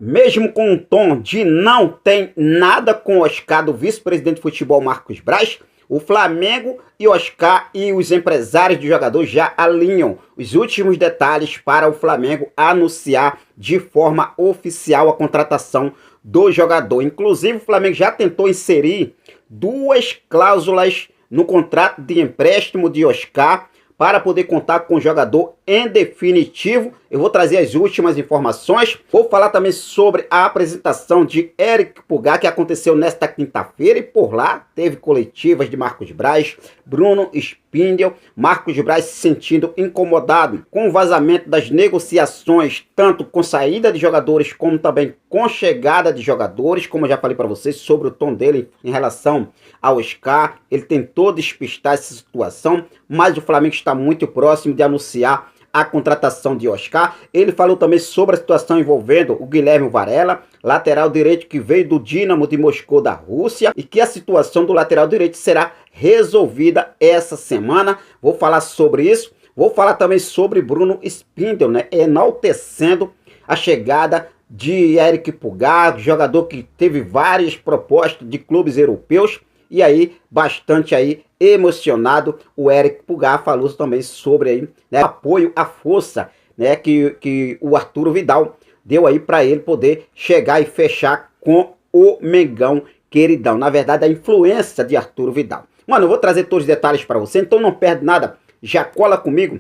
Mesmo com um tom de não tem nada com o Oscar do vice-presidente de futebol Marcos Braz, o Flamengo e Oscar e os empresários de jogador já alinham os últimos detalhes para o Flamengo anunciar de forma oficial a contratação do jogador. Inclusive, o Flamengo já tentou inserir duas cláusulas no contrato de empréstimo de Oscar para poder contar com o jogador em definitivo. Eu vou trazer as últimas informações. Vou falar também sobre a apresentação de Eric Pulgar, que aconteceu nesta quinta-feira, e por lá teve coletivas de Marcos Braz, Bruno Spindel, Marcos Braz se sentindo incomodado com o vazamento das negociações, tanto com saída de jogadores como também com chegada de jogadores, como eu já falei para vocês sobre o tom dele em relação ao Oscar. Ele tentou despistar essa situação, mas o Flamengo está muito próximo de anunciar a contratação de Oscar. Ele falou também sobre a situação envolvendo o Guilherme Varela, lateral direito que veio do Dinamo de Moscou da Rússia, e que a situação do lateral direito será resolvida essa semana. Vou falar sobre isso. Vou falar também sobre Bruno Spindel, enaltecendo a chegada de Eric Pulgar, jogador que teve várias propostas de clubes europeus. E aí, bastante aí emocionado, o Eric Pulgar falou também sobre aí, apoio à força, que o Arturo Vidal deu aí para ele poder chegar e fechar com o Mengão queridão. Na verdade, a influência de Arturo Vidal. Mano, eu vou trazer todos os detalhes para você, então não perde nada, já cola comigo.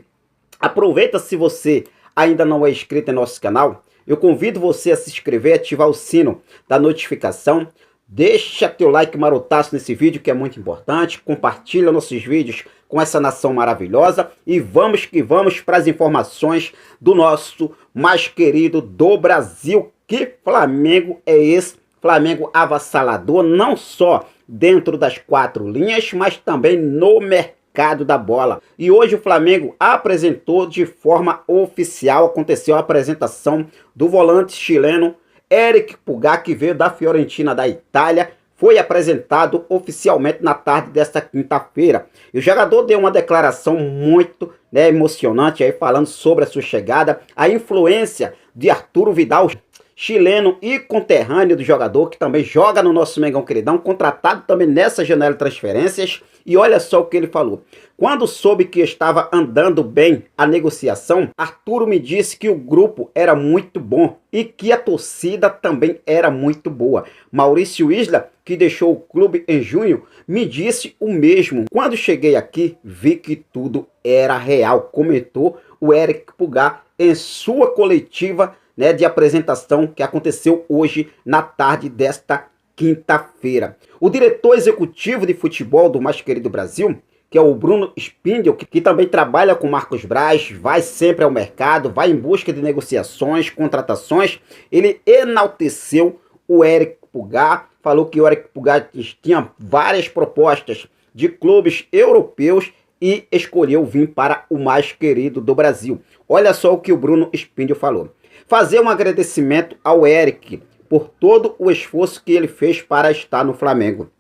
Aproveita, se você ainda não é inscrito em nosso canal, eu convido você a se inscrever e ativar o sino da notificação. Deixa teu like marotaço nesse vídeo, que é muito importante. Compartilha nossos vídeos com essa nação maravilhosa. E vamos que vamos para as informações do nosso mais querido do Brasil. Que Flamengo é esse? Flamengo avassalador, não só dentro das quatro linhas, mas também no mercado da bola. E hoje o Flamengo apresentou de forma oficial, aconteceu a apresentação do volante chileno Eric Pulgar, que veio da Fiorentina da Itália. Foi apresentado oficialmente na tarde desta quinta-feira. E o jogador deu uma declaração muito emocionante aí, falando sobre a sua chegada, a influência de Arturo Vidal, chileno e conterrâneo do jogador, que também joga no nosso Mengão queridão, contratado também nessa janela de transferências. E olha só o que ele falou. Quando soube que estava andando bem a negociação, Arturo me disse que o grupo era muito bom e que a torcida também era muito boa. Maurício Isla, que deixou o clube em junho, me disse o mesmo. Quando cheguei aqui, vi que tudo era real, comentou o Eric Pulgar em sua coletiva de apresentação que aconteceu hoje na tarde desta quinta-feira. O diretor executivo de futebol do mais querido Brasil, que é o Bruno Spindel, que também trabalha com Marcos Braz, vai sempre ao mercado, vai em busca de negociações, contratações. Ele enalteceu o Eric Pulgar, falou que o Eric Pulgar tinha várias propostas de clubes europeus e escolheu vir para o mais querido do Brasil. Olha só o que o Bruno Spindel falou. Fazer um agradecimento ao Eric por todo o esforço que ele fez para estar no Flamengo.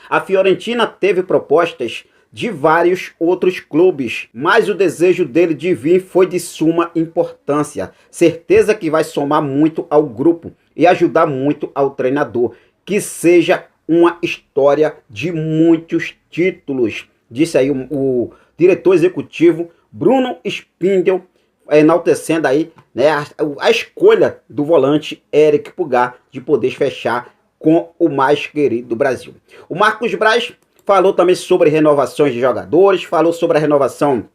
A Fiorentina teve propostas de vários outros clubes, mas o desejo dele de vir foi de suma importância. Certeza que vai somar muito ao grupo e ajudar muito ao treinador. Que seja uma história de muitos títulos, disse aí o diretor executivo Bruno Spindel, enaltecendo aí a escolha do volante Eric Pulgar de poder fechar com o mais querido do Brasil. O Marcos Braz falou também sobre renovações de jogadores, falou sobre a renovação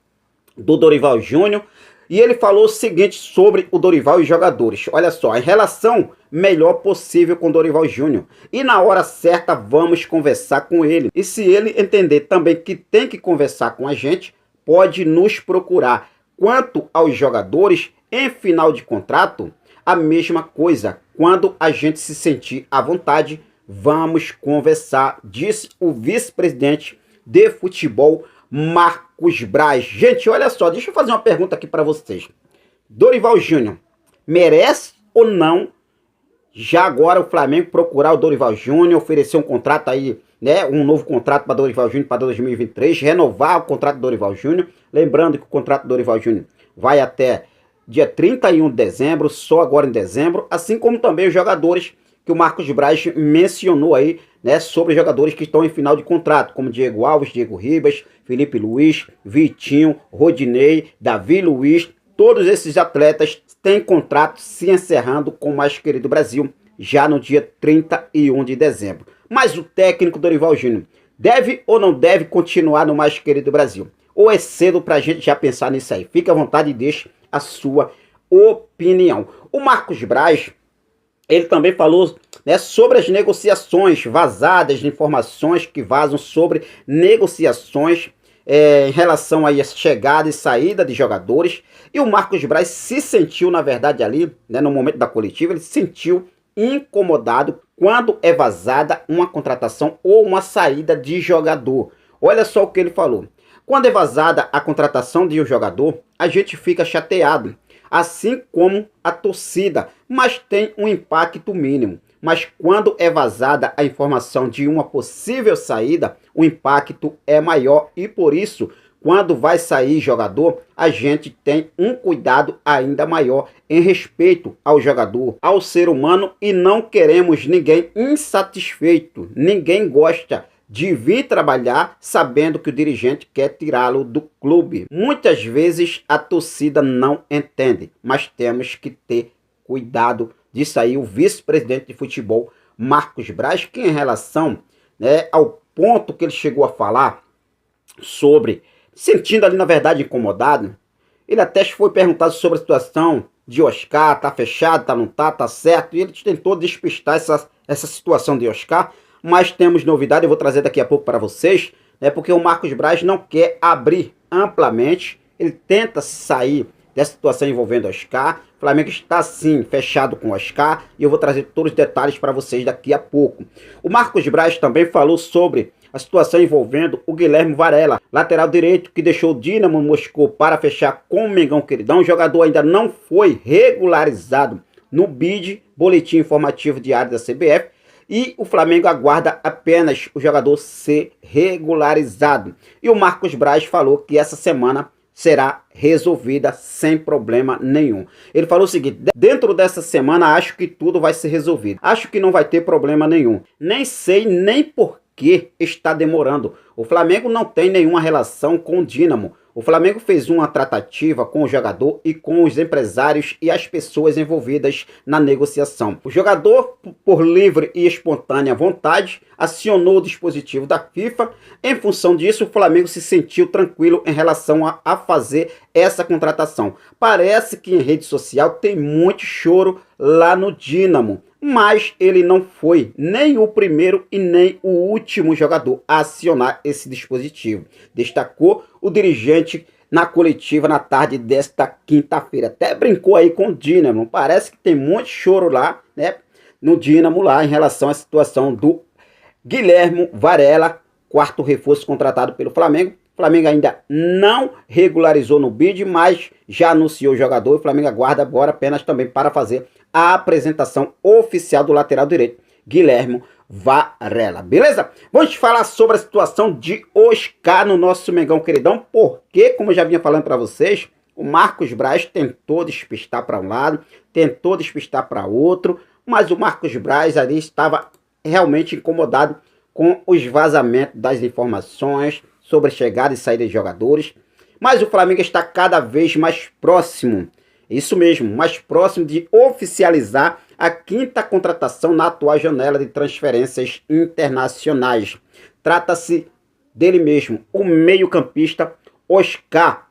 do Dorival Júnior, e ele falou o seguinte sobre o Dorival e jogadores. Olha só, a relação melhor possível com o Dorival Júnior. E na hora certa vamos conversar com ele. E se ele entender também que tem que conversar com a gente, pode nos procurar. Quanto aos jogadores, em final de contrato, a mesma coisa. Quando a gente se sentir à vontade, vamos conversar, disse o vice-presidente de futebol, Marcos Braz. Gente, olha só, deixa eu fazer uma pergunta aqui para vocês. Dorival Júnior merece ou não, já agora, o Flamengo procurar o Dorival Júnior, oferecer um contrato aí, um novo contrato para Dorival Júnior para 2023, renovar o contrato do Dorival Júnior. Lembrando que o contrato do Dorival Júnior vai até dia 31 de dezembro, só agora em dezembro, assim como também os jogadores que o Marcos Braz mencionou aí, né, sobre jogadores que estão em final de contrato, como Diego Alves, Diego Ribas, Felipe Luiz, Vitinho, Rodinei, Davi Luiz. Todos esses atletas têm contrato se encerrando com o mais querido Brasil, já no dia 31 de dezembro. Mas o técnico Dorival Júnior deve ou não deve continuar no mais querido Brasil? Ou é cedo pra gente já pensar nisso aí? Fique à vontade e deixe a sua opinião. O Marcos Braz, ele também falou, né, sobre as negociações vazadas, informações que vazam sobre negociações em relação aí a chegada e saída de jogadores. E o Marcos Braz se sentiu, na verdade, ali, né, no momento da coletiva, ele se sentiu incomodado quando é vazada uma contratação ou uma saída de jogador. Olha só o que ele falou. Quando é vazada a contratação de um jogador, a gente fica chateado, assim como a torcida, mas tem um impacto mínimo. Mas quando é vazada a informação de uma possível saída, o impacto é maior e por isso, quando vai sair jogador, a gente tem um cuidado ainda maior em respeito ao jogador, ao ser humano, e não queremos ninguém insatisfeito. Ninguém gosta de vir trabalhar sabendo que o dirigente quer tirá-lo do clube. Muitas vezes a torcida não entende, mas temos que ter cuidado disso aí. O vice-presidente de futebol, Marcos Braz, que em relação, né, ao ponto que ele chegou a falar sobre, sentindo ali na verdade incomodado, ele até foi perguntado sobre a situação de Oscar, tá fechado, tá não tá certo, e ele tentou despistar essa situação de Oscar. Mas temos novidade, eu vou trazer daqui a pouco para vocês, né, porque o Marcos Braz não quer abrir amplamente, ele tenta sair dessa situação envolvendo Oscar. O Flamengo está sim fechado com Oscar e eu vou trazer todos os detalhes para vocês daqui a pouco. O Marcos Braz também falou sobre a situação envolvendo o Guilherme Varela, lateral direito que deixou o Dínamo Moscou para fechar com o Mengão Queridão. O jogador ainda não foi regularizado no BID, Boletim Informativo Diário da CBF, e o Flamengo aguarda apenas o jogador ser regularizado. E o Marcos Braz falou que essa semana será resolvida sem problema nenhum. Ele falou o seguinte: dentro dessa semana acho que tudo vai ser resolvido. Acho que não vai ter problema nenhum. Nem sei nem por que está demorando. O Flamengo não tem nenhuma relação com o Dínamo. O Flamengo fez uma tratativa com o jogador e com os empresários e as pessoas envolvidas na negociação. O jogador, por livre e espontânea vontade, acionou o dispositivo da FIFA. Em função disso, o Flamengo se sentiu tranquilo em relação a fazer essa contratação. Parece que em rede social tem muito choro lá no Dínamo, mas ele não foi nem o primeiro e nem o último jogador a acionar esse dispositivo, destacou o dirigente na coletiva na tarde desta quinta-feira. Até brincou aí com o Dínamo, parece que tem muito choro lá, né, no Dínamo lá em relação à situação do Guilherme Varela, quarto reforço contratado pelo Flamengo. O Flamengo ainda não regularizou no BID, mas já anunciou o jogador. O Flamengo aguarda agora apenas também para fazer a apresentação oficial do lateral direito, Guilherme Varela. Beleza? Vamos falar sobre a situação de Oscar no nosso Mengão Queridão, porque, como eu já vinha falando para vocês, o Marcos Braz tentou despistar para um lado, tentou despistar para outro, mas o Marcos Braz ali estava realmente incomodado com os vazamentos das informações sobre chegada e saída de jogadores. Mas o Flamengo está cada vez mais próximo, isso mesmo, mais próximo de oficializar a quinta contratação na atual janela de transferências internacionais. Trata-se dele mesmo, o meio-campista Oscar,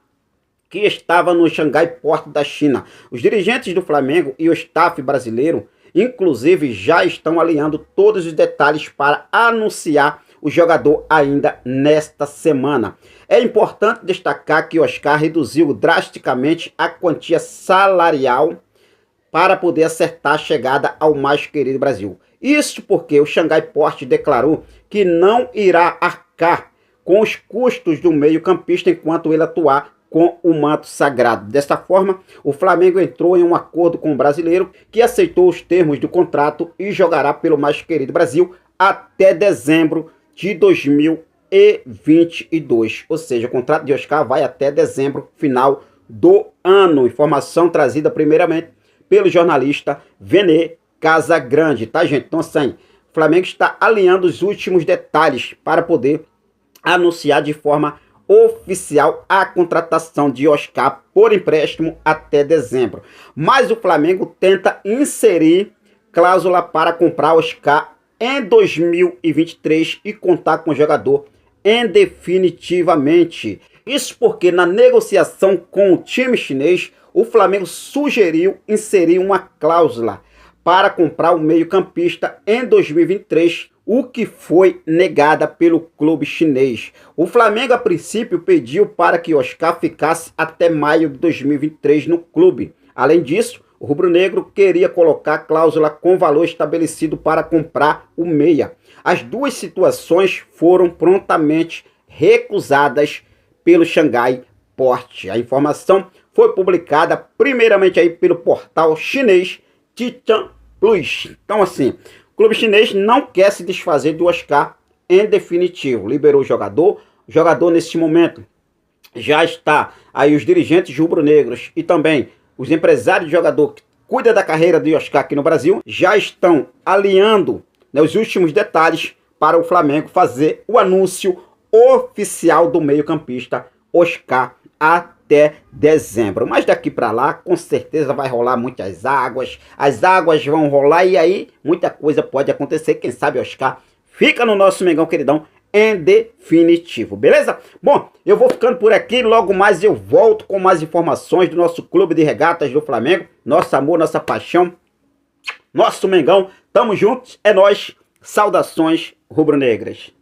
que estava no Xangai Porto da China. Os dirigentes do Flamengo e o staff brasileiro, inclusive, já estão alinhando todos os detalhes para anunciar o jogador ainda nesta semana. É importante destacar que Oscar reduziu drasticamente a quantia salarial para poder acertar a chegada ao mais querido Brasil. Isso porque o Xangai Porto declarou que não irá arcar com os custos do meio-campista enquanto ele atuar com o manto sagrado. Desta forma, o Flamengo entrou em um acordo com o brasileiro que aceitou os termos do contrato e jogará pelo mais querido Brasil até dezembro de 2022. Ou seja, o contrato de Oscar vai até dezembro, final do ano. Informação trazida primeiramente pelo jornalista Vene Casagrande, tá, gente? Então, assim, o Flamengo está alinhando os últimos detalhes para poder anunciar de forma oficial a contratação de Oscar por empréstimo até dezembro. Mas o Flamengo tenta inserir cláusula para comprar Oscar em 2023 e contar com o jogador indefinitivamente. Isso porque na negociação com o time chinês, o Flamengo sugeriu inserir uma cláusula para comprar o meio-campista em 2023, o que foi negada pelo clube chinês. O Flamengo, a princípio, pediu para que Oscar ficasse até maio de 2023 no clube. Além disso, o rubro-negro queria colocar cláusula com valor estabelecido para comprar o meia. As duas situações foram prontamente recusadas pelo Xangai Port. A informação foi publicada primeiramente aí pelo portal chinês Titan Plus. Então, assim, o clube chinês não quer se desfazer do Oscar em definitivo. Liberou o jogador. O jogador, nesse momento, já está aí os dirigentes rubro-negros e também os empresários de jogador que cuidam da carreira do Oscar aqui no Brasil, já estão alinhando, né, os últimos detalhes para o Flamengo fazer o anúncio oficial do meio-campista Oscar até dezembro. Mas daqui para lá, com certeza vai rolar muitas águas. As águas vão rolar e aí muita coisa pode acontecer. Quem sabe Oscar fica no nosso Mengão queridão em definitivo, beleza? Bom, eu vou ficando por aqui. Logo mais eu volto com mais informações do nosso clube de regatas do Flamengo. Nosso amor, nossa paixão, nosso Mengão. Tamo juntos, é nóis. Saudações rubro-negras.